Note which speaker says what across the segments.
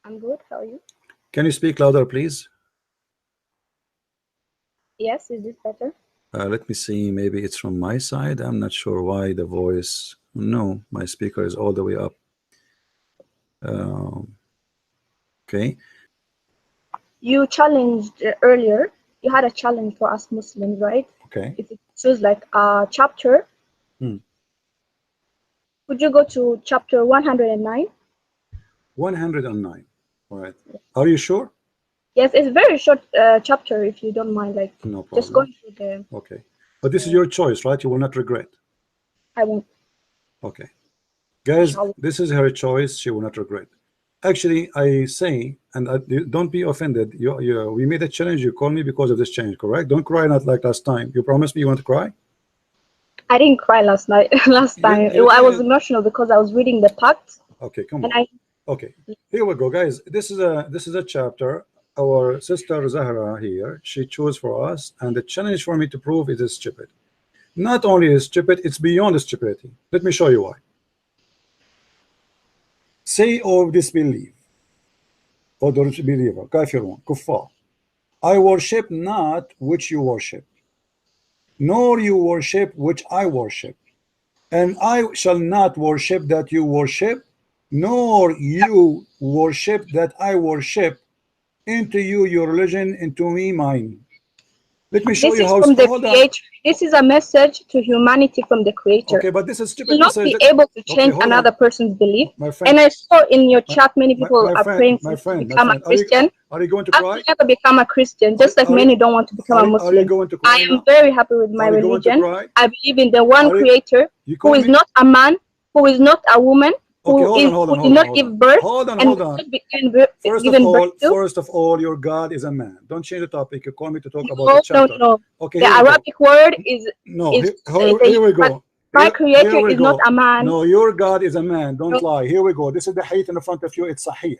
Speaker 1: I'm good. How are you?
Speaker 2: Can you speak louder, please?
Speaker 1: Yes, is this better?
Speaker 2: Let me see. Maybe it's from my side. I'm not sure why the voice. No, my speaker is all the way up. Okay.
Speaker 1: You challenged earlier. You had a challenge for us Muslims, right?
Speaker 2: Okay.
Speaker 1: If you choose like a chapter, would you go to chapter 109?
Speaker 2: 109. All right. Are you sure?
Speaker 1: Yes, it's a very short chapter. If you don't mind, like
Speaker 2: No
Speaker 1: just
Speaker 2: problem.
Speaker 1: going through the.
Speaker 2: Okay. But this is your choice, right? You will not regret.
Speaker 1: I won't.
Speaker 2: Okay. Guys,
Speaker 1: Inshallah.
Speaker 2: this is her choice. She will not regret. Actually, I say, and don't be offended. We made a challenge. You call me because of this challenge, correct? Don't cry, not like last time. You promised me you want to cry?
Speaker 1: I didn't cry last night. Last time, I was emotional because I was reading the pact.
Speaker 2: Okay, come on. Okay, here we go, guys. This is a chapter. Our sister Zahra here, she chose for us, and the challenge for me to prove it is stupid. Not only is stupid, it's beyond stupidity. Let me show you why. Say, or disbelieve, or disbeliever, kafirun, kuffar. I worship not which you worship, nor you worship which I worship, and I shall not worship that you worship, nor you worship that I worship. Into you your religion, into me mine. Let me show
Speaker 1: This
Speaker 2: you
Speaker 1: is
Speaker 2: how.
Speaker 1: from the Creator. This is a message to humanity from the Creator.
Speaker 2: Okay, but this is stupid.
Speaker 1: You will not be able to change another person's belief.
Speaker 2: My friend,
Speaker 1: and I saw in your chat many people are praying to become a Christian.
Speaker 2: Are you going to cry?
Speaker 1: I will never become a Christian, just like many don't want to become a Muslim.
Speaker 2: Are you going to cry?
Speaker 1: I am very happy with my religion. I believe in the one Creator who is not a man, who is not a woman, who did not give birth.
Speaker 2: Hold on. First of all, your God is a man. Don't change the topic. You call me to talk about the chapter.
Speaker 1: No.
Speaker 2: Okay,
Speaker 1: the Arabic word is
Speaker 2: here we go.
Speaker 1: My Creator is not a man.
Speaker 2: No, your God is a man. Don't lie. Here we go. This is the hadith in front of you. It's sahih.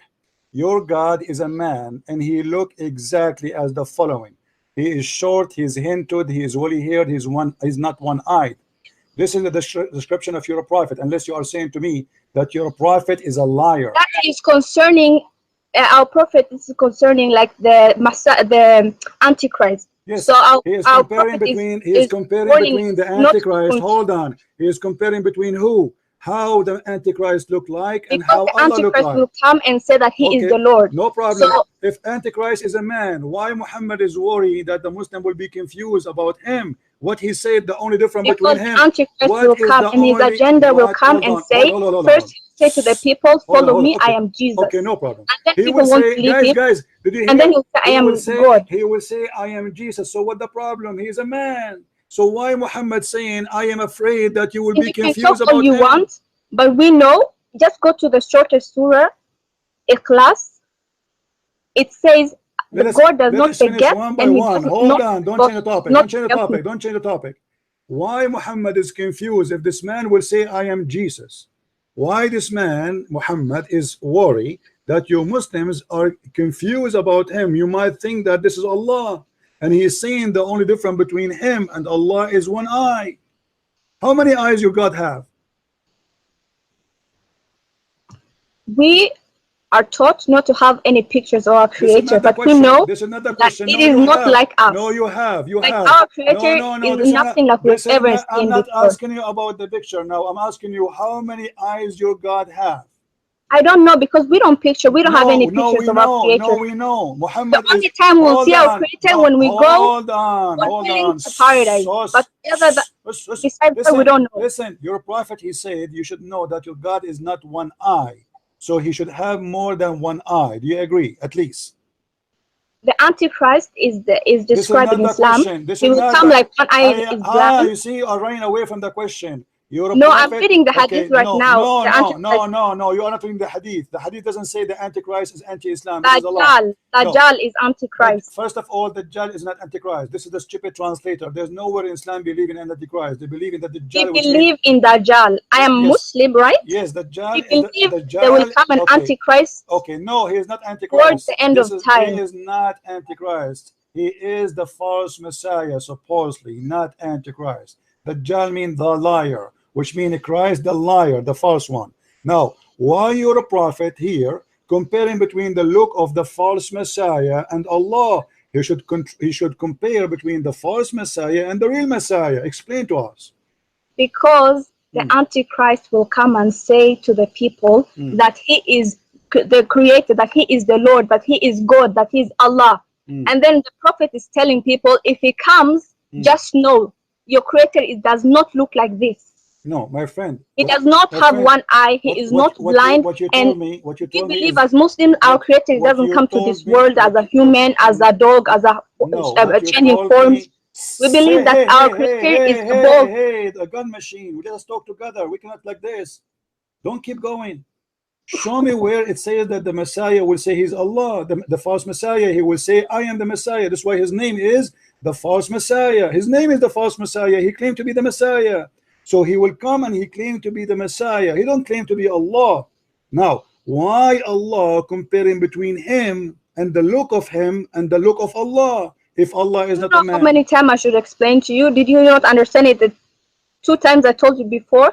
Speaker 2: Your God is a man, and he look exactly as the following. He is short, he is hinted, he is woolly haired, he's not one-eyed. This is the description of your prophet, unless you are saying to me that your prophet is a liar.
Speaker 1: That is concerning our prophet. Is concerning like the Antichrist.
Speaker 2: Yes.
Speaker 1: So
Speaker 2: he is comparing between the Antichrist. Hold on. He is comparing between who? How the Antichrist look like and how Allah look like.
Speaker 1: Will come and say that he is the Lord.
Speaker 2: No problem. So, if Antichrist is a man, why Muhammad is worried that the Muslim will be confused about him? What he said, the only difference between him.
Speaker 1: Antichrist will come and his agenda will come and say, first say to the people, follow me, I am Jesus.
Speaker 2: Okay, no problem.
Speaker 1: And then people won't believe him.
Speaker 2: Guys, did you hear?
Speaker 1: And then he'll say, I am God.
Speaker 2: He will say, I am Jesus. So what the problem? He is a man. So why Muhammad saying, I am afraid that you will be confused about
Speaker 1: all you
Speaker 2: him?
Speaker 1: Want, but we know, just go to the shortest surah, Ikhlas. It says, God does not forget.
Speaker 2: One by one. Hold on, don't change the topic. Don't change the topic. Why Muhammad is confused if this man will say, I am Jesus? Why this man, Muhammad, is worried that you Muslims are confused about him? You might think that this is Allah, and he is saying the only difference between him and Allah is one eye. How many eyes you God have?
Speaker 1: We are taught not to have any pictures of our Creator, but we know that it is not like us.
Speaker 2: No, you have.
Speaker 1: Our Creator is nothing like we've ever seen.
Speaker 2: I'm not asking you about the picture now. I'm asking you how many eyes your God have.
Speaker 1: I don't know, because we don't have any pictures of our Creator.
Speaker 2: No, we know. Muhammad
Speaker 1: the only time we'll see our Creator when we go
Speaker 2: hold on
Speaker 1: to paradise. But besides that, we don't know.
Speaker 2: Listen, your prophet, he said you should know that your God is not one eye. So he should have more than one eye. Do you agree? At least.
Speaker 1: The Antichrist is described in Islam. He will come like one eye is blind.
Speaker 2: You see, you are running away from the question.
Speaker 1: No, I'm reading the hadith right now.
Speaker 2: No, you are not reading the hadith. The hadith doesn't say the Antichrist is anti-Islam.
Speaker 1: Dajjal is Antichrist.
Speaker 2: First of all, Dajjal is not Antichrist. This is the stupid translator. There's nowhere in Islam believing in Antichrist. They believe in the Dajjal.
Speaker 1: We believe in Dajjal. I am Muslim, right?
Speaker 2: Yes, Dajjal.
Speaker 1: We believe there will come an Antichrist.
Speaker 2: Okay, no, he is not Antichrist.
Speaker 1: Towards the end of time.
Speaker 2: He is not Antichrist. He is the false Messiah, supposedly, not Antichrist. Dajjal means the liar, which means Christ, the liar, the false one. Now, why you're a prophet here, comparing between the look of the false Messiah and Allah. He should compare between the false Messiah and the real Messiah. Explain to us.
Speaker 1: Because the Antichrist will come and say to the people that he is the creator, that he is the Lord, that he is God, that he is Allah. And then the prophet is telling people, if he comes, just know your creator does not look like this.
Speaker 2: No, my friend.
Speaker 1: He does not have one eye. He is not blind. And we believe as Muslims, our creator doesn't come to this world as a human, as a dog, as a changing forms. We believe that our creator is above.
Speaker 2: Hey, the gun machine. Let us talk together. We cannot like this. Don't keep going. Show me where it says that the Messiah will say he's Allah. The false Messiah, he will say, I am the Messiah. That's why his name is the false Messiah. His name is the false Messiah. He claimed to be the Messiah. So he will come and he claimed to be the Messiah. He don't claim to be Allah. Now, why Allah comparing between him and the look of him and the look of Allah? If Allah is not a man.
Speaker 1: How many times I should explain to you? Did you not understand it? The 2 times I told you before.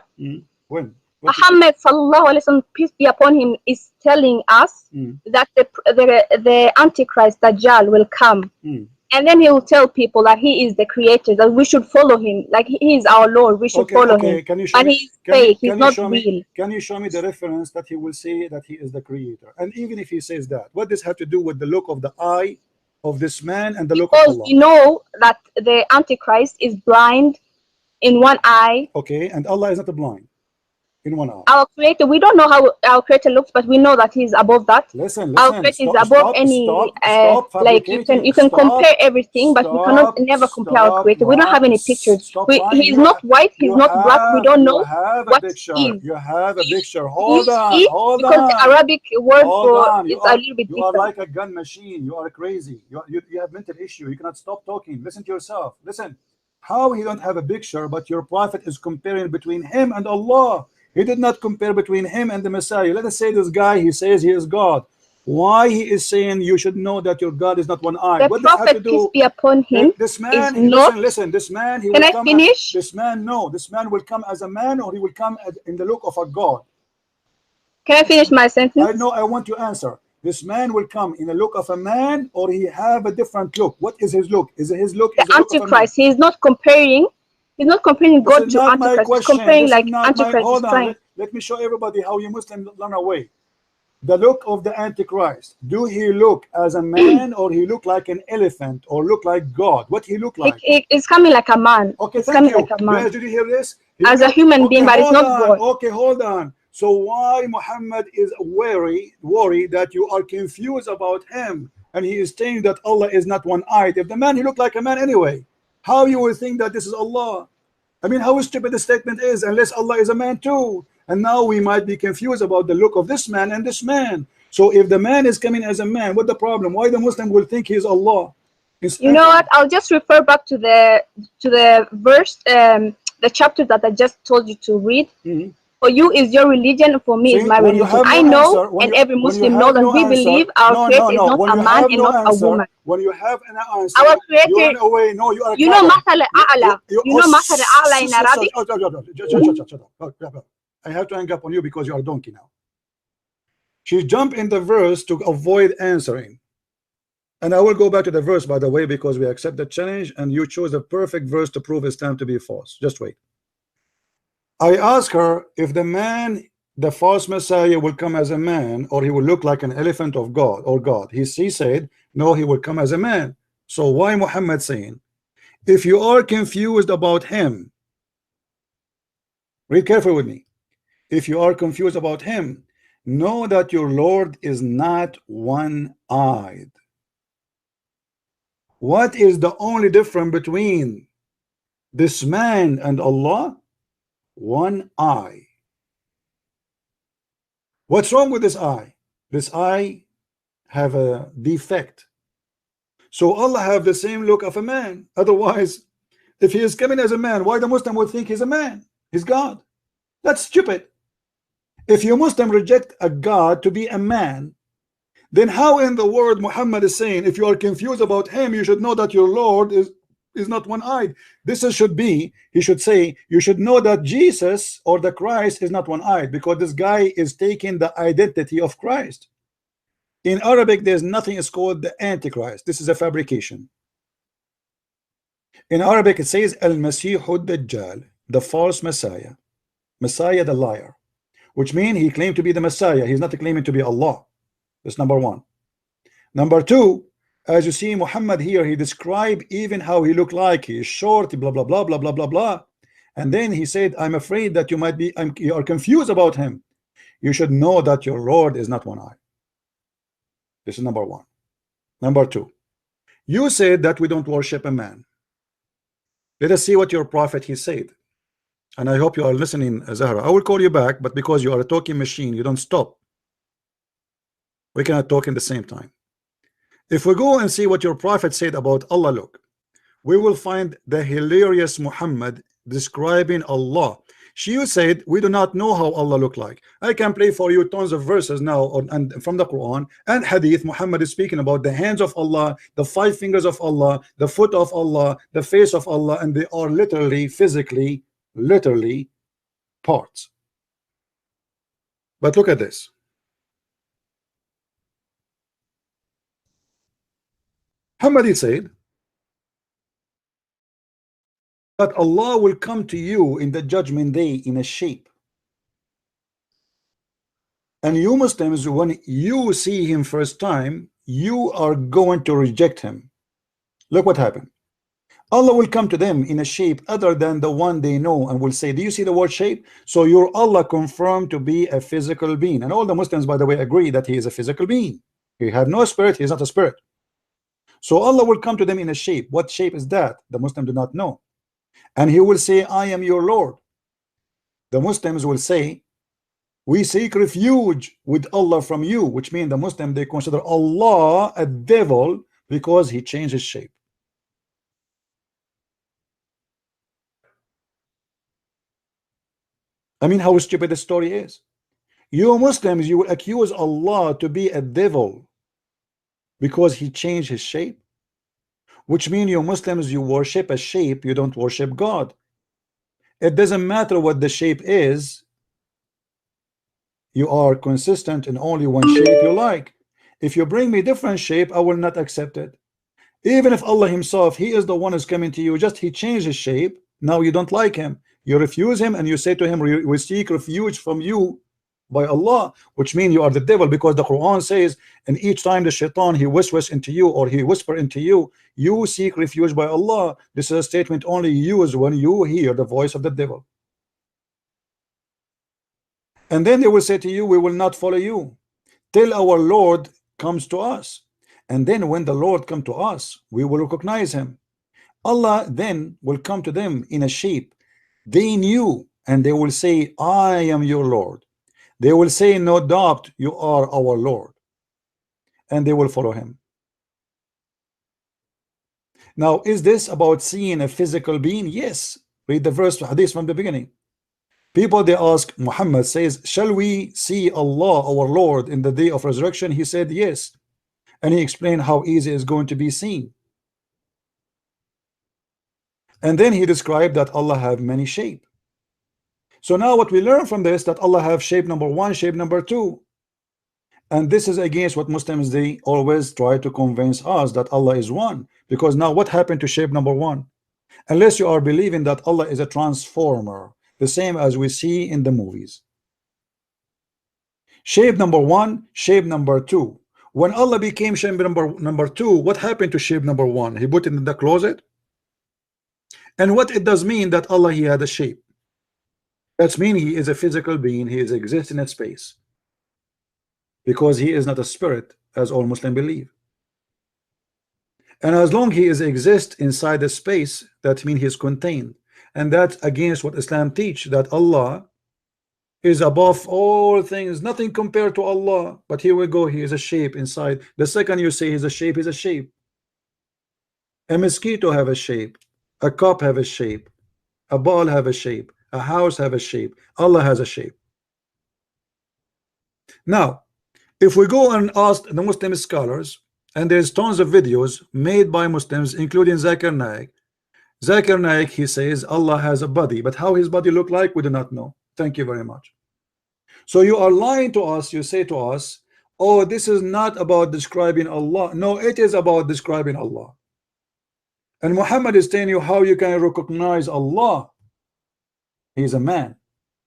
Speaker 2: When?
Speaker 1: Muhammad sallallahu alaihi wasallam, peace be upon him, is telling us that the Antichrist Dajjal will come. And then he will tell people that he is the creator, that we should follow him, like he is our Lord, we should follow him. But he's fake, he's not real.
Speaker 2: Can you show me the reference that he will say that he is the creator? And even if he says that, what does have to do with the look of the eye of this man and the look of Allah?
Speaker 1: Because we know that the Antichrist is blind in one eye.
Speaker 2: Okay, and Allah is not blind in one eye.
Speaker 1: Our creator, we don't know how our creator looks, but we know that he's above that.
Speaker 2: Listen,
Speaker 1: our creator is above any like you can compare everything, but we cannot never compare our creator. We don't have any pictures. He's not white, he's not black, we don't know what he is.
Speaker 2: You have a picture. Hold on,
Speaker 1: because the Arabic word for is a little bit different.
Speaker 2: You are like a gun machine. You are crazy. You have mental issue. You cannot stop talking. Listen to yourself. Listen. How he don't have a picture, but your prophet is comparing between him and Allah. He did not compare between him and the Messiah. Let us say this guy, he says he is God. Why he is saying you should know that your God is not one eye?
Speaker 1: The
Speaker 2: what
Speaker 1: prophet, peace be upon him,
Speaker 2: this man, listen, this man, he
Speaker 1: can
Speaker 2: will
Speaker 1: I
Speaker 2: come
Speaker 1: finish?
Speaker 2: This man, no, this man will come as a man, or he will come in the look of a God.
Speaker 1: Can I finish my sentence?
Speaker 2: I know, I want to answer. This man will come in the look of a man, or he have a different look. What is his look? Is his look
Speaker 1: the Antichrist? He is not comparing. He's not comparing God to Antichrist. He's comparing like Antichrist is trying.
Speaker 2: Let me show everybody how you Muslims run away. The look of the Antichrist. Do he look as a man, or he look like an elephant, or look like God? What he look like?
Speaker 1: It's coming like a man.
Speaker 2: Okay,
Speaker 1: it's coming like a man.
Speaker 2: Yes, did you hear this?
Speaker 1: As a human being, but it's not God.
Speaker 2: Okay, hold on. So why Muhammad is worried that you are confused about him, and he is saying that Allah is not one-eyed? If the man, he looked like a man anyway, how you will think that this is Allah? I mean, how stupid the statement is, unless Allah is a man too. And now we might be confused about the look of this man and this man. So if the man is coming as a man, what the problem? Why the Muslim will think he is Allah?
Speaker 1: You know what? I'll just refer back to the verse, the chapter that I just told you to read. For you is your religion, for me is my religion. I know, and every Muslim knows, and we believe our creator is not a man and not a woman.
Speaker 2: When you have an answer,
Speaker 1: our creator,
Speaker 2: you run away. No, you are.
Speaker 1: You know Mathal A'la. You know Mathal A'la in Arabic.
Speaker 2: Shut. I have to hang up on you because you are a donkey now. She jumped in the verse to avoid answering. And I will go back to the verse, by the way, because we accept the challenge, and you chose the perfect verse to prove Islam to be false. Just wait. I asked her if the man, the false Messiah, will come as a man, or he will look like an elephant of God or God. He said, no, he will come as a man. So why Muhammad saying, if you are confused about him, read carefully with me. If you are confused about him, know that your Lord is not one-eyed. What is the only difference between this man and Allah? One eye. What's wrong with this eye? This eye have a defect. So Allah have the same look of a man. Otherwise, if he is coming as a man, why the Muslim would think he's a man? He's God. That's stupid. If you Muslim reject a God to be a man, then how in the world Muhammad is saying, if you are confused about him, you should know that your Lord is not one-eyed? This should be, he should say, you should know that Jesus or the Christ is not one-eyed, because this guy is taking the identity of Christ. In Arabic, there's nothing is called the Antichrist. This is a fabrication. In Arabic, it says Al-Masih Dajjal, the false Messiah. Messiah, the liar. Which means he claimed to be the Messiah. He's not claiming to be Allah. That's number one. Number two, as you see Muhammad here, he described even how he looked like. He is short, blah, blah, blah, blah, blah, blah, blah. And then he said, I'm afraid that you are confused about him. You should know that your Lord is not one eye. This is number one. Number two, you said that we don't worship a man. Let us see what your prophet he said. And I hope you are listening, Zahra. I will call you back, but because you are a talking machine, you don't stop. We cannot talk in the same time. If we go and see what your prophet said about Allah, look, we will find the hilarious Muhammad describing Allah. She said, we do not know how Allah looked like. I can play for you tons of verses now and from the Quran and Hadith. Muhammad is speaking about the hands of Allah, the 5 fingers of Allah, the foot of Allah, the face of Allah, and they are literally, physically, literally parts. But look at this. Muhammad said that Allah will come to you in the judgment day in a shape. And you Muslims, when you see him first time, you are going to reject him. Look what happened. Allah will come to them in a shape other than the one they know and will say, do you see the word shape? So your Allah confirmed to be a physical being. And all the Muslims, by the way, agree that he is a physical being. He had no spirit, he is not a spirit. So Allah will come to them in a shape. What shape is that? The Muslims do not know. And he will say, I am your Lord. The Muslims will say, we seek refuge with Allah from you, which means the Muslim, they consider Allah a devil because he changed his shape. I mean, how stupid the story is. You Muslims, you will accuse Allah to be a devil because he changed his shape, which means you Muslims, you worship a shape, you don't worship God. It doesn't matter what the shape is, you are consistent in only one shape you like. If you bring me different shape, I will not accept it. Even if Allah himself, he is the one who's coming to you, just he changed his shape, now you don't like him, you refuse him and you say to him, we seek refuge from you by Allah, which means you are the devil, because the Quran says, and each time the shaitan he whispers into you or he whisper into you, you seek refuge by Allah. This is a statement only used when you hear the voice of the devil. And then they will say to you, we will not follow you till our Lord comes to us. And then when the Lord come to us, we will recognize him. Allah then will come to them in a shape they knew, and they will say, I am your Lord. They will say, no doubt you are our Lord, and they will follow him. Now, is this about seeing a physical being? Yes. Read the verse, hadith from the beginning. People, they ask, Muhammad says, shall we see Allah, our Lord, in the day of resurrection? He said, yes. And he explained how easy it's going to be seen. And then he described that Allah have many shape. So now what we learn from this, that Allah have shape number 1, shape number 2. And this is against what Muslims, they always try to convince us that Allah is one. Because now what happened to shape number 1? Unless you are believing that Allah is a transformer, the same as we see in the movies. Shape number 1, shape number 2. When Allah became shape number 2, what happened to shape number 1? He put it in the closet. And what it does mean that Allah, he had a shape. That's mean he is a physical being, he is existing in space. Because he is not a spirit, as all Muslims believe. And as long he is exist inside the space, that means he is contained. And that's against what Islam teach, that Allah is above all things, nothing compared to Allah. But here we go, he is a shape inside. The second you say he's a shape, he's a shape. A mosquito have a shape, a cup have a shape, a ball have a shape, a house have a shape. Allah has a shape. Now, if we go and ask the Muslim scholars, and there's tons of videos made by Muslims, including Zakir Naik. Zakir Naik, he says Allah has a body, but how his body look like, we do not know. Thank you very much. So you are lying to us. You say to us, oh, this is not about describing Allah. No, it is about describing Allah. And Muhammad is telling you how you can recognize Allah. He's a man,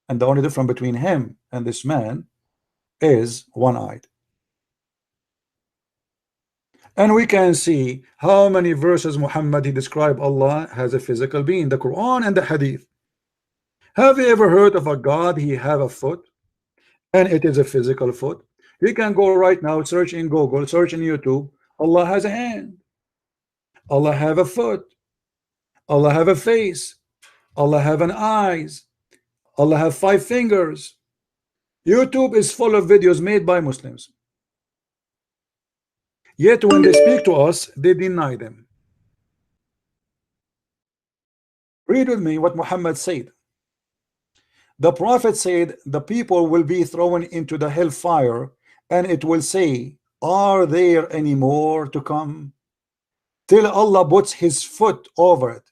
Speaker 2: and the only difference between him and this man is one-eyed. And we can see how many verses Muhammad he described Allah as a physical being, the Quran and the Hadith. Have you ever heard of a God he have a foot and it is a physical foot? You can go right now, search in Google, search in YouTube. Allah has a hand, Allah have a foot, Allah have a face, Allah have an eyes, Allah have 5 fingers. YouTube is full of videos made by Muslims. Yet when they speak to us, they deny them. Read with me what Muhammad said. The Prophet said, the people will be thrown into the hellfire, and it will say, are there any more to come? Till Allah puts his foot over it,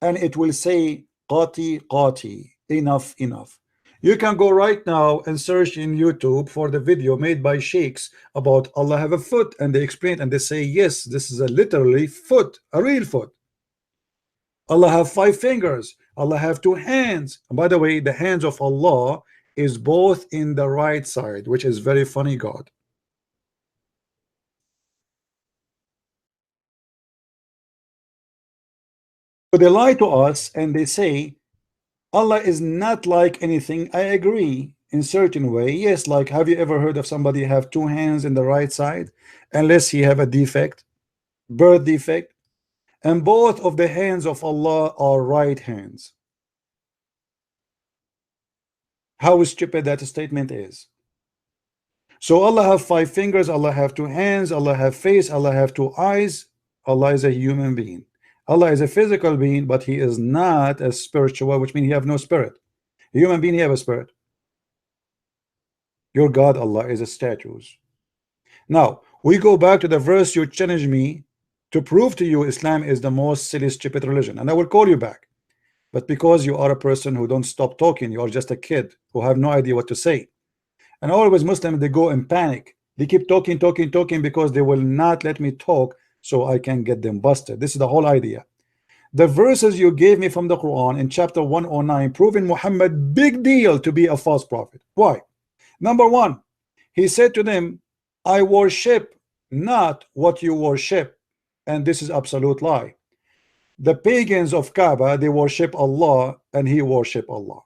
Speaker 2: and it will say, qati qati, enough, enough. You can go right now and search in YouTube for the video made by sheikhs about Allah have a foot, and they explain and they say, yes, this is a literally foot, a real foot. Allah have 5 fingers, Allah have 2 hands. And by the way, the hands of Allah is both in the right side, which is very funny God. So they lie to us and they say Allah is not like anything. I agree in certain way. Yes, like have you ever heard of somebody have 2 hands in the right side unless he have a defect, birth defect? And both of the hands of Allah are right hands. How stupid that statement is. So Allah have 5 fingers, Allah have 2 hands, Allah have face, Allah have 2 eyes. Allah is a human being. Allah is a physical being, but he is not a spiritual, which means he have no spirit. A human being, he have a spirit. Your God Allah is a statues. Now we go back to the verse you challenged me to prove to you Islam is the most silly stupid religion, and I will call you back. But because you are a person who don't stop talking, you are just a kid who have no idea what to say. And always Muslims, they go in panic. They keep talking because they will not let me talk so I can get them busted. This is the whole idea. The verses you gave me from the Quran in chapter 109 proving Muhammad big deal to be a false prophet. Why? Number 1, he said to them, I worship not what you worship, and this is absolute lie. The pagans of Kaaba, they worship Allah and he worship Allah.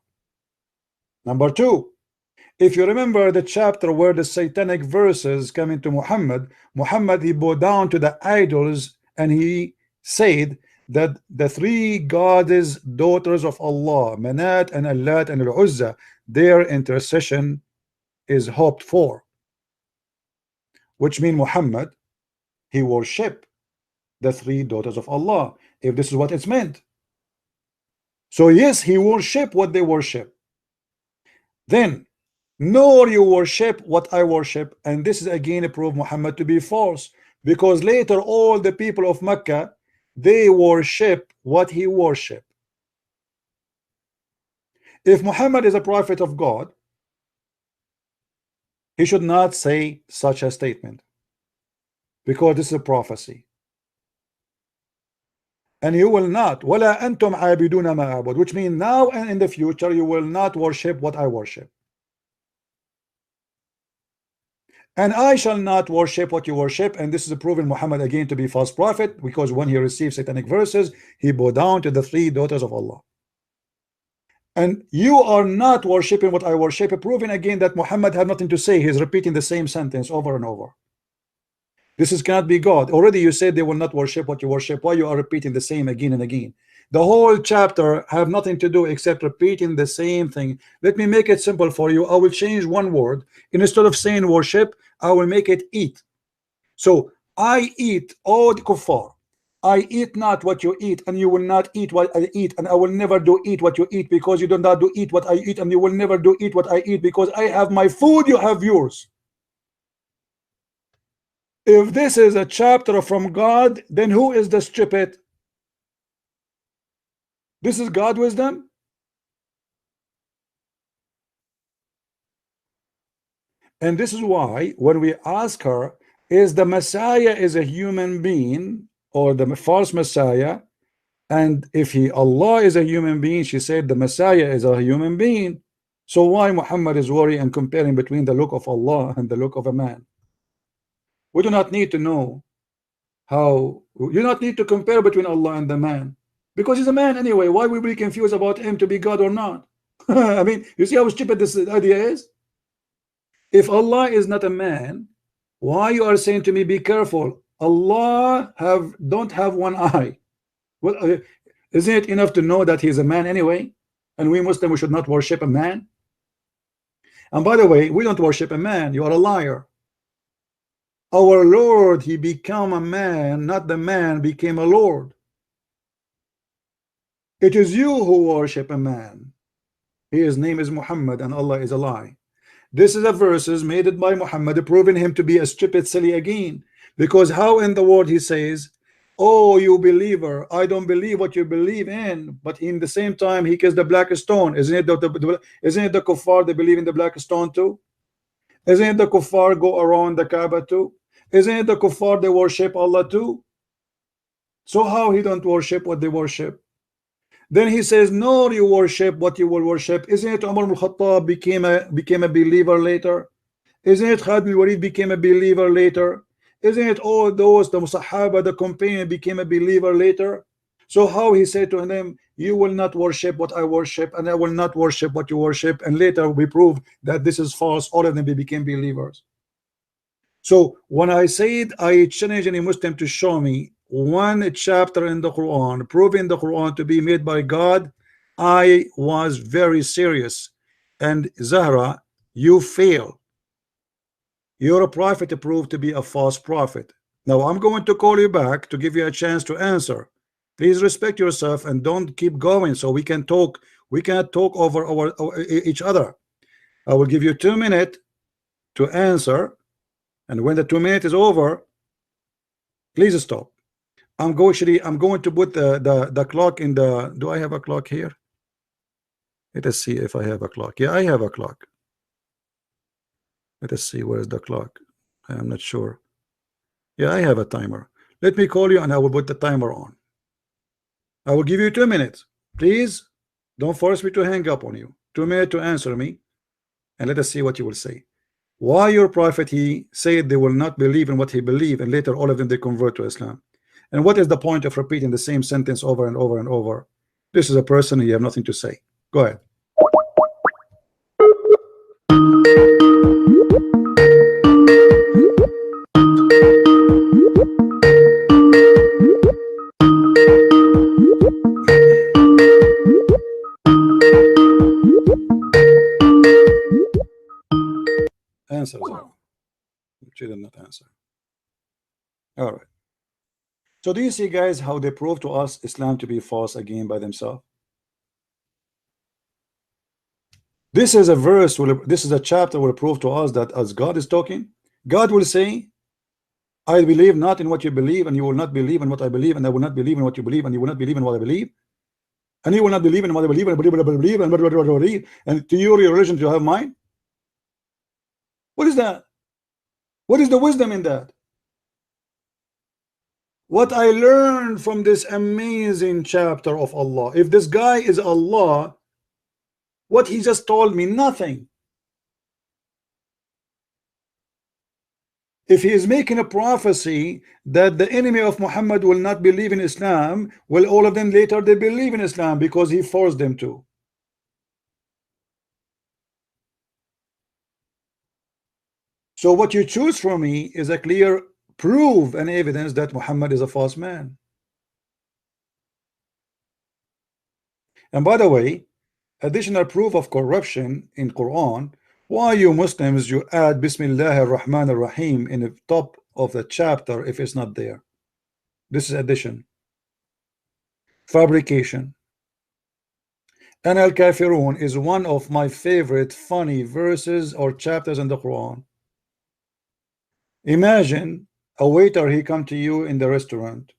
Speaker 2: Number 2, if you remember the chapter where the satanic verses come into Muhammad, he bowed down to the idols and he said that the 3 goddess daughters of Allah, Manat and Allat and Al-Uzza, their intercession is hoped for, which means Muhammad, he worship the 3 daughters of Allah, if this is what it's meant. So yes, he worship what they worship. Then nor you worship what I worship, and this is again a proof Muhammad to be false, because later all the people of Mecca, they worship what he worship. If Muhammad is a prophet of God, he should not say such a statement, because this is a prophecy. And you will not, وَلَا أَنْتُمْ عَابِدُونَ مَا أَعْبُدُ, which means now and in the future you will not worship what I worship. And I shall not worship what you worship, and this is proven Muhammad again to be false prophet, because when he received satanic verses, he bowed down to the 3 daughters of Allah. And you are not worshiping what I worship, proving again that Muhammad had nothing to say. He's repeating the same sentence over and over. This is cannot be God. Already you said they will not worship what you worship. Why you are repeating the same again and again? The whole chapter have nothing to do except repeating the same thing. Let me make it simple for you. I will change one word. Instead of saying worship, I will make it eat. So I eat, all the kuffar. I eat not what you eat, and you will not eat what I eat, and I will never do eat what you eat, because you do not do eat what I eat, and you will never do eat what I eat, because I have my food, you have yours. If this is a chapter from God, then who is the stupid? This is God wisdom. And this is why when we ask her, is the Messiah is a human being or the false Messiah? And if Allah is a human being, she said the Messiah is a human being. So why Muhammad is worrying and comparing between the look of Allah and the look of a man? We do not need to know how, you do not need to compare between Allah and the man, because he's a man anyway. Why would we be confused about him to be God or not? I mean, you see how stupid this idea is? If Allah is not a man, why you are saying to me, be careful, Allah don't have one eye? Well, isn't it enough to know that he is a man anyway? And we Muslims, we should not worship a man. And by the way, we don't worship a man. You are a liar. Our Lord, he became a man, not the man became a Lord. It is you who worship a man. His name is Muhammad and Allah is a lie. This is a verses made by Muhammad, proving him to be a stupid, silly again. Because how in the world he says, oh, you believer, I don't believe what you believe in, but in the same time he kissed the black stone. Isn't it the kuffar they believe in the black stone too? Isn't it the kuffar go around the Kaaba too? Isn't it the kuffar they worship Allah too? So how he don't worship what they worship? Then he says, no, you worship what you will worship. Isn't it Umar al-Khattab became a believer later? Isn't it Khalid bin Walid became a believer later? Isn't it all those, the Sahaba, the companion became a believer later? So how he said to them, you will not worship what I worship, and I will not worship what you worship, and later we prove that this is false, all of them they became believers. So when I said I challenge any Muslim to show me one chapter in the Quran proving the Quran to be made by God, I was very serious. And Zahra, you fail. You're a prophet proved to be a false prophet. Now I'm going to call you back to give you a chance to answer. Please respect yourself and don't keep going so we can talk. We cannot talk over each other. I will give you 2 minutes to answer, and when the 2 minutes is over, please stop. I'm going to put the clock in the, do I have a clock here? Let us see if I have a clock. Yeah, I have a clock. Let us see, where is the clock? I am not sure. Yeah, I have a timer. Let me call you and I will put the timer on. I will give you 2 minutes. Please don't force me to hang up on you. 2 minutes to answer me, and let us see what you will say. Why your prophet, he said they will not believe in what he believed, and later all of them they convert to Islam. And what is the point of repeating the same sentence over and over and over? This is a person, you have nothing to say. Go ahead. Answer. She did not answer. All right. So do you see, guys, how they prove to us Islam to be false again by themselves? This is a verse, this is a chapter will prove to us that as God is talking, God will say, I believe not in what you believe, and you will not believe in what I believe, and I will not believe in what you believe, and you will not believe in what I believe, and you will not believe in what I believe, and believe, and to your religion to have mine. What is that? What is the wisdom in that? What I learned from this amazing chapter of Allah, if this guy is Allah, what he just told me, nothing. If he is making a prophecy that the enemy of Muhammad will not believe in Islam, well, all of them later they believe in Islam because he forced them to. So what you choose from me is a clear proof and evidence that Muhammad is a false man. And by the way, additional proof of corruption in Quran, why you Muslims you add Bismillah ar-Rahman ar-Rahim in the top of the chapter if it's not there? This is addition. Fabrication. And Al-Kafirun is one of my favorite funny verses or chapters in the Quran. Imagine a waiter, he come to you in the restaurant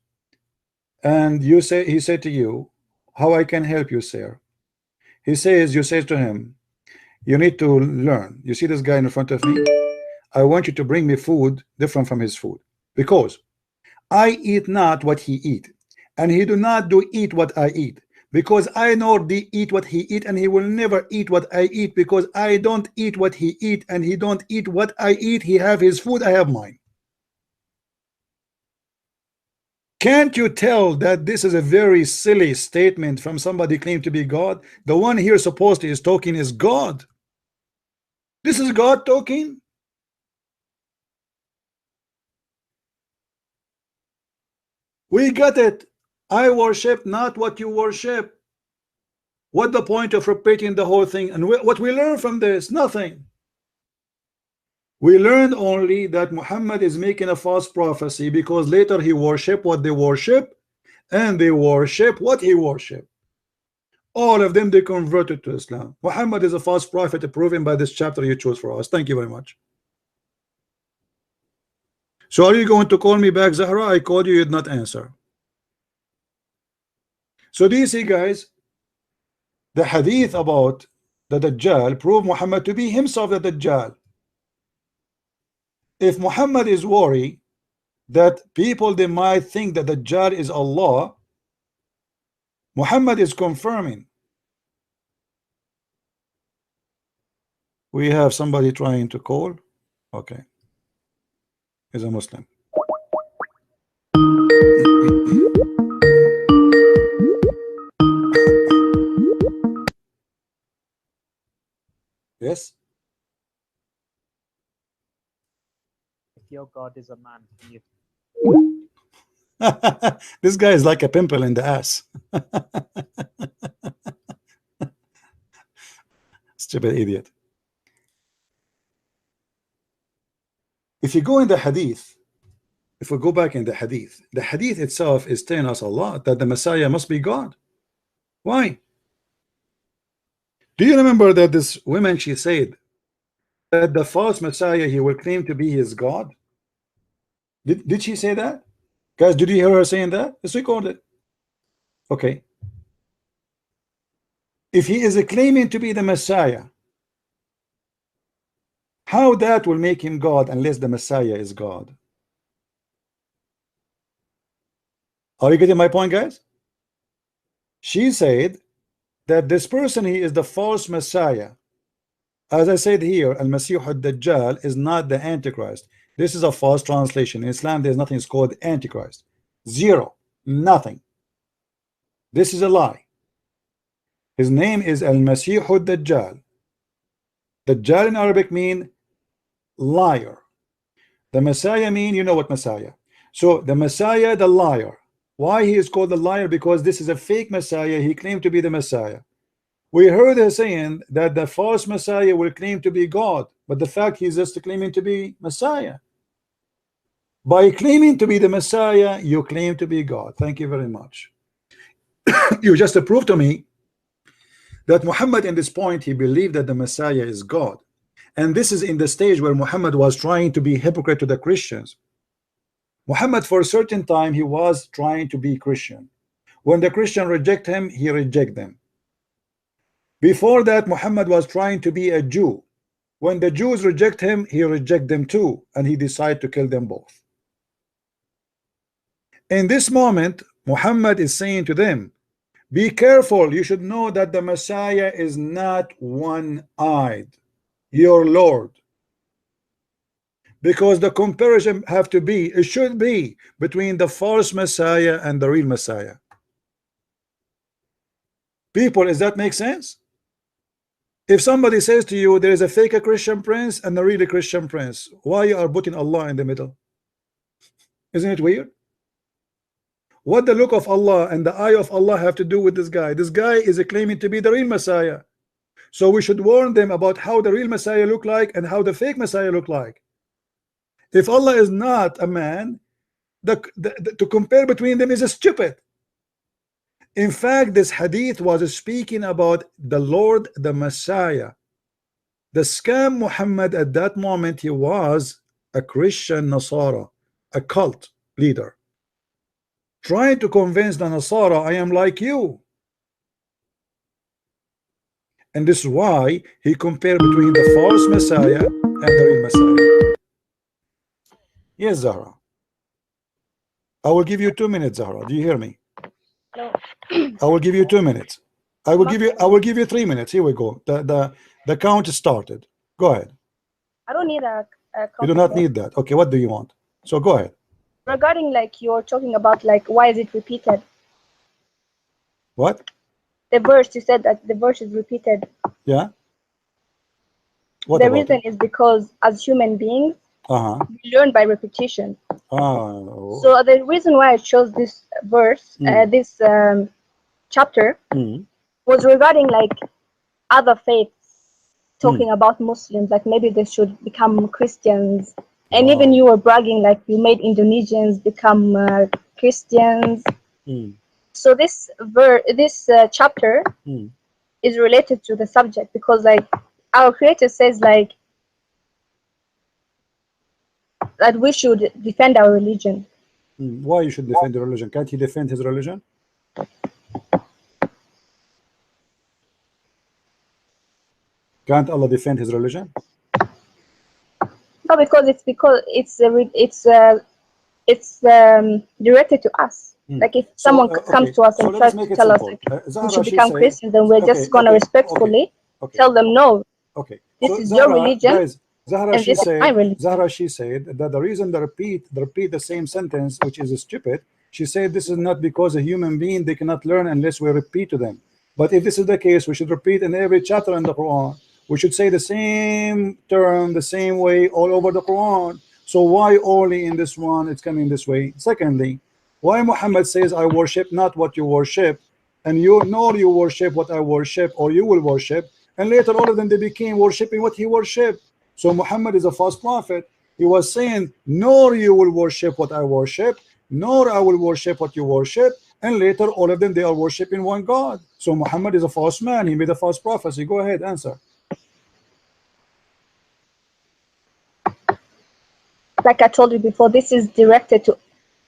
Speaker 2: and you say, he said to you, how I can help you, sir? He says, you say to him, you need to learn. You see this guy in front of me? I want you to bring me food different from his food, because I eat not what he eat, and he do not do eat what I eat, because I nor do eat what he eat, and he will never eat what I eat, because I don't eat what he eat, and he don't eat what I eat. He have his food, I have mine. Can't you tell that this is a very silly statement from somebody claimed to be God? The one here supposedly is talking is God. This is God talking. We got it. I worship not what you worship. What the point of repeating the whole thing? And what we learn from this? Nothing. We learned only that Muhammad is making a false prophecy, because later he worship what they worship, and they worship what he worship. All of them, they converted to Islam. Muhammad is a false prophet, proven by this chapter you chose for us. Thank you very much. So are you going to call me back, Zahra? I called you, you did not answer. So do you see, guys, the hadith about the Dajjal prove Muhammad to be himself the Dajjal. If Muhammad is worried that people, they might think that the Dajjal is Allah, Muhammad is confirming. We have somebody trying to call. Okay, he's a Muslim. Yes.
Speaker 3: If your God is a man, can you?
Speaker 2: This guy is like a pimple in the ass. Stupid idiot. If you go in the hadith, if we go back in the hadith itself is telling us a lot that the Messiah must be God. Why? Do you remember that this woman, she said that the false Messiah, he will claim to be his God? Did she say that? Guys, did you hear her saying that? It's recorded. Okay. If he is claiming to be the Messiah, how that will make him God unless the Messiah is God? Are you getting my point, guys? She said that this person, he is the false Messiah. As I said here, Al-Masih al-Dajjal is not the Antichrist. This is a false translation. In Islam, there's nothing called Antichrist. Zero. Nothing. This is a lie. His name is Al-Masih al-Dajjal. Dajjal in Arabic mean liar. The Messiah mean, you know what Messiah. So the Messiah, the liar. Why he is called the liar? Because this is a fake Messiah. He claimed to be the Messiah. We heard her saying that the false Messiah will claim to be God, but the fact he's just claiming to be Messiah. By claiming to be the Messiah, you claim to be God. Thank you very much. You just proved to me that Muhammad in this point, he believed that the Messiah is God. And this is in the stage where Muhammad was trying to be hypocrite to the Christians. Muhammad, for a certain time, he was trying to be Christian. When the Christian reject him, he reject them. Before that, Muhammad was trying to be a Jew. When the Jews reject him, he reject them too, and he decided to kill them both. In this moment, Muhammad is saying to them, be careful, you should know that the Messiah is not one-eyed, your Lord. Because the comparison have to be, it should be between the false Messiah and the real Messiah. People, does that make sense? If somebody says to you there is a fake Christian prince and a really Christian prince, why you are putting Allah in the middle? Isn't it weird? What the look of Allah and the eye of Allah have to do with this guy? This guy is claiming to be the real Messiah. So we should warn them about how the real Messiah look like and how the fake Messiah look like. If Allah is not a man, to compare between them is stupid. In fact, this hadith was speaking about the Lord, the Messiah. The scam Muhammad at that moment, he was a Christian Nasara, a cult leader, trying to convince the Nasara, I am like you. And this is why he compared between the false Messiah and the real Messiah. Yes, Zahra. I will give you 2 minutes, Zahra. Do you hear me?
Speaker 1: No.
Speaker 2: I will give you 2 minutes. I will give you 3 minutes. Here we go. The count started. Go ahead.
Speaker 1: I don't need a
Speaker 2: You do not need that. Okay, what do you want? So go ahead.
Speaker 1: Regarding like you're talking about like why is it repeated?
Speaker 2: What?
Speaker 1: The verse, you said that the verse is repeated.
Speaker 2: Yeah. What
Speaker 1: The
Speaker 2: about
Speaker 1: reason
Speaker 2: it?
Speaker 1: is because as human beings,
Speaker 2: Uh-huh.
Speaker 1: we learn by repetition.
Speaker 2: Oh.
Speaker 1: So the reason why I chose this verse, this chapter, was regarding like other faiths, talking about Muslims, like maybe they should become Christians. And
Speaker 2: Wow.
Speaker 1: even you were bragging like you made Indonesians become Christians. So this chapter is related to the subject because like our Creator says like that we should defend our religion.
Speaker 2: Why you should defend the religion? Can't he defend his religion? Can't Allah defend his religion?
Speaker 1: No, because it's directed to us. Like if someone comes to us and tries to tell us like, we should become Christians, then we're just gonna respectfully tell them no.
Speaker 2: Okay.
Speaker 1: This
Speaker 2: So
Speaker 1: is
Speaker 2: Zahra,
Speaker 1: your religion,
Speaker 2: guys, Zahra,
Speaker 1: and
Speaker 2: she
Speaker 1: this is my
Speaker 2: said,
Speaker 1: religion.
Speaker 2: Zahra, she said that the reason they repeat the same sentence, which is stupid, she said this is not because a human being they cannot learn unless we repeat to them. But if this is the case, we should repeat in every chapter in the Quran. We should say the same term the same way all over the Quran. So why only in this one it's coming this way? Secondly, why Muhammad says I worship not what you worship, and you nor you worship what I worship, or you will worship, and later all of them they became worshiping what he worshiped. So Muhammad is a false prophet. He was saying nor you will worship what I worship, nor I will worship what you worship, and later all of them they are worshiping one God. So Muhammad is a false man. He made a false prophecy. Go ahead, answer.
Speaker 1: Like I told you before, this is directed to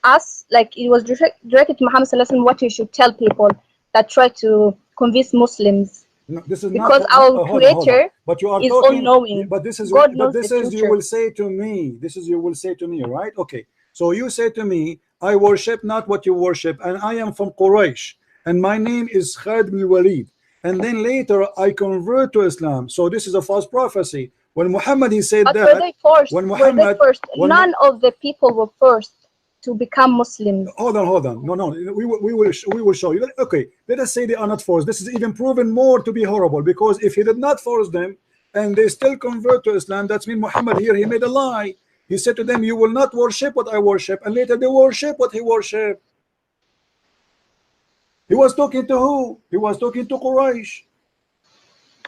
Speaker 1: us. Like it was directed to Muhammad Sallallahu Alaihi Wasallam, what he should tell people that try to convince Muslims.
Speaker 2: No, this is
Speaker 1: because
Speaker 2: not,
Speaker 1: our
Speaker 2: hold on, hold on.
Speaker 1: Creator
Speaker 2: But you are
Speaker 1: is
Speaker 2: talking,
Speaker 1: all-knowing.
Speaker 2: but this is
Speaker 1: God knows
Speaker 2: but this
Speaker 1: the
Speaker 2: is you
Speaker 1: future.
Speaker 2: will say to me. This is you will say to me, right? Okay. So you say to me, I worship not what you worship, and I am from Quraysh, and my name is Khalid bin Walid. And then later I convert to Islam. So this is a false prophecy. When Muhammad he said
Speaker 1: But
Speaker 2: that,
Speaker 1: were they forced?
Speaker 2: when Muhammad,
Speaker 1: None of the people were forced to become Muslims.
Speaker 2: Hold on. No. We will show you. Okay, let us say they are not forced. This is even proven more to be horrible, because if he did not force them and they still convert to Islam, that's mean Muhammad here he made a lie. He said to them, you will not worship what I worship, and later they worship what he worshiped. He was talking to who? He was talking to Quraysh,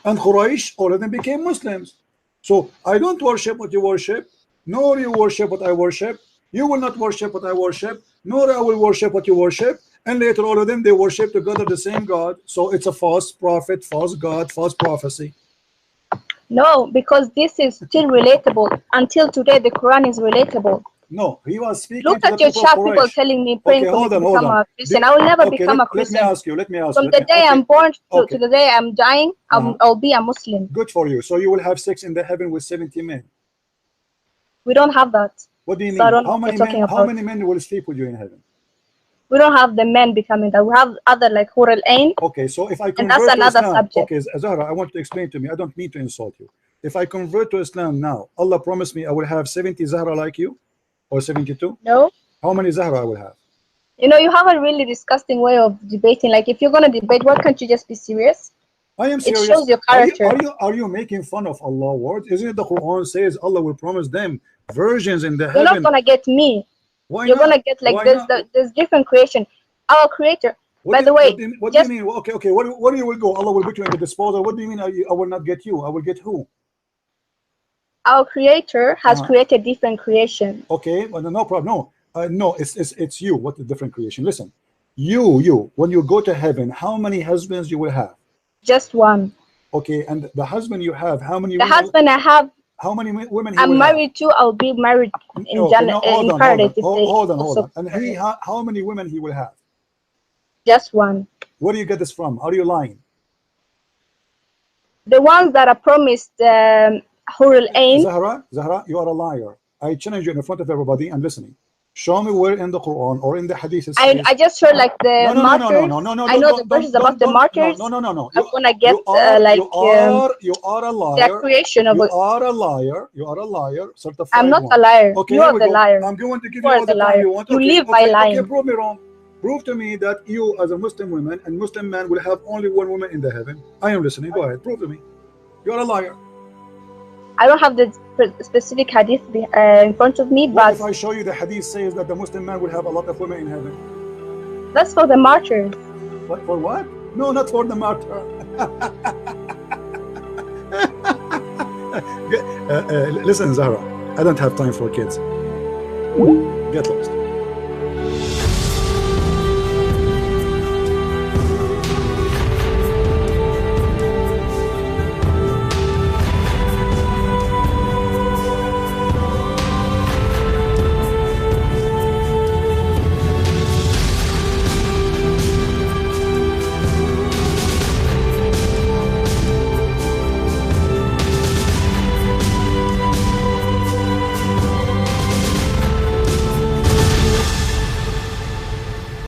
Speaker 2: and Quraysh all of them became Muslims. So I don't worship what you worship, nor you worship what I worship. You will not worship what I worship, nor I will worship what you worship. And later all of them they worship together the same God. So it's a false prophet, false God, false prophecy.
Speaker 1: No, because this is still relatable. Until today the Quran is relatable.
Speaker 2: No, he was speaking.
Speaker 1: Look
Speaker 2: to
Speaker 1: at
Speaker 2: the
Speaker 1: your
Speaker 2: people
Speaker 1: chat,
Speaker 2: of Quraysh.
Speaker 1: people telling me, praying for me to become a Christian. I will never become a Christian.
Speaker 2: Let me ask you.
Speaker 1: From the day I'm born to the day I'm dying, I'll be a Muslim.
Speaker 2: Good for you. So you will have sex in the heaven with 70 men.
Speaker 1: We don't have that.
Speaker 2: What do you mean?
Speaker 1: So I don't know what you're talking about.
Speaker 2: How many men will sleep with you in heaven?
Speaker 1: We don't have the men becoming that. We have other like Hur al-Ain.
Speaker 2: Okay, so if I convert
Speaker 1: and that's
Speaker 2: to
Speaker 1: another
Speaker 2: Islam,
Speaker 1: subject.
Speaker 2: okay, Zahra, I want to explain to me. I don't mean to insult you. If I convert to Islam now, Allah promised me I will have 70 Zahra like you, or 72.
Speaker 1: No.
Speaker 2: How many Zahra I will have?
Speaker 1: You know, you have a really disgusting way of debating. Like, if you're gonna debate, why can't you just be serious?
Speaker 2: I am serious.
Speaker 1: It shows your character.
Speaker 2: Are you making fun of Allah's words? Isn't it the Quran says Allah will promise them virgins in the
Speaker 1: You're
Speaker 2: heaven?
Speaker 1: not gonna get me.
Speaker 2: Why
Speaker 1: You're
Speaker 2: not?
Speaker 1: gonna get like
Speaker 2: Why
Speaker 1: there's different creation. Our Creator.
Speaker 2: What
Speaker 1: By the way,
Speaker 2: what do you mean? Okay. What do you will go? Allah will put you in the disposal. What do you mean? I will not get you. I will get who?
Speaker 1: Our Creator has created different creation.
Speaker 2: Okay, well, no problem. No, it's you. What the different creation? Listen, you when you go to heaven, how many husbands you will have?
Speaker 1: Just one.
Speaker 2: Okay, and the husband you have, how many?
Speaker 1: The husband I have.
Speaker 2: How many women?
Speaker 1: I'm married to. I'll be married in paradise.
Speaker 2: Hold on. And he, how many women he will have?
Speaker 1: Just one.
Speaker 2: Where do you get this from? Are you lying?
Speaker 1: The ones that are promised Hur al-Ain.
Speaker 2: Zahra, you are a liar. I challenge you in front of everybody and listening. Show me where in the Quran or in the Hadith it
Speaker 1: I
Speaker 2: says.
Speaker 1: just heard like the martyrs. I know the verses about the martyrs.
Speaker 2: No.
Speaker 1: I'm gonna get
Speaker 2: You are a
Speaker 1: the
Speaker 2: liar.
Speaker 1: creation of
Speaker 2: You
Speaker 1: it.
Speaker 2: are a liar. You are a liar. Certified
Speaker 1: I'm not
Speaker 2: one.
Speaker 1: a liar.
Speaker 2: Okay,
Speaker 1: You
Speaker 2: here
Speaker 1: are
Speaker 2: we
Speaker 1: the
Speaker 2: go.
Speaker 1: liar.
Speaker 2: I'm going to give
Speaker 1: You
Speaker 2: you
Speaker 1: are
Speaker 2: all
Speaker 1: the
Speaker 2: the time
Speaker 1: liar.
Speaker 2: you want.
Speaker 1: You
Speaker 2: Okay,
Speaker 1: live by
Speaker 2: okay,
Speaker 1: lying.
Speaker 2: okay, prove me wrong. Prove to me that you as a Muslim woman and Muslim man will have only one woman in the heaven. I am listening. Go ahead. Prove to me. You're a liar.
Speaker 1: I don't have the specific hadith in front of me,
Speaker 2: What
Speaker 1: but
Speaker 2: if I show you the hadith says that the Muslim man will have a lot of women in heaven?
Speaker 1: that's for the martyrs.
Speaker 2: What, for what? No, not for the martyr. Listen, Zahra, I don't have time for kids. Get lost.